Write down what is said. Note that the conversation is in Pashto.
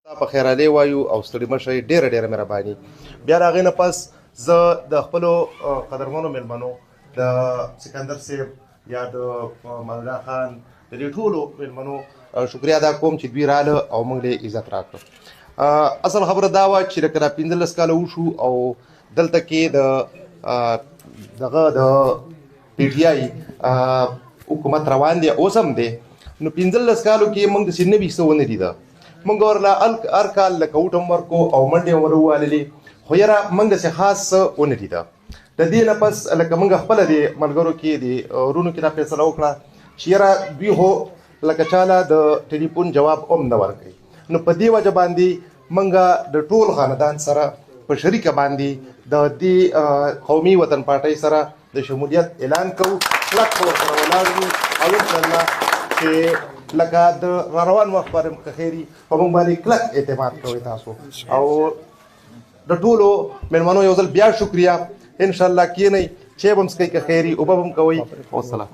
په خیر علي وایو او ستړي مشئ ډېره مهرباني. بیا د هغې نه پس زه د خپلو قدرمنو مېلمنو د سکندر صاحب یا د مولانا خان د دې ټولو مېلمنو شکریه ادا کوم چې دوی راله او موږ له عزت راکړه. اصل خبره دا وه چې لکه دا 15 کاله وشو او دلته کې دغه د پی ټي آی حکومت روان دی اوس هم دی. نو 15 کالو کې موږ داسې نوي څه ونه لیده. موږ ورله هر کال لکه وټ هم ورکو او منډې هم وروواللې، خو یاره موږ داسې خاص څه ونه لیده. د دې نه پس لکه موږ خپله د ملګرو کې د ورونو کې دا فیصله وکړه چې یاره دوی خو لکه چاله د ټلیفون جواب هم نه ورکوي. نو په دې وجه باندې موږ د ټول خاندان سره په شریکه باندې د دې قومي وطن پارټۍ سره د شمولیت اعلان کوو. کلک به ورسره ولاړ یو او انشاءالله چې لکه د روان وخت باندې که خیري په موږ باندې کلک اعتماد کوئ تاسو. او د ټولو مېلمنو یو ځل بیا شکریه. انشاءالله کښېنئ، چای به هم څښئ که خیري، اوبه به هم کوئ. والسلام.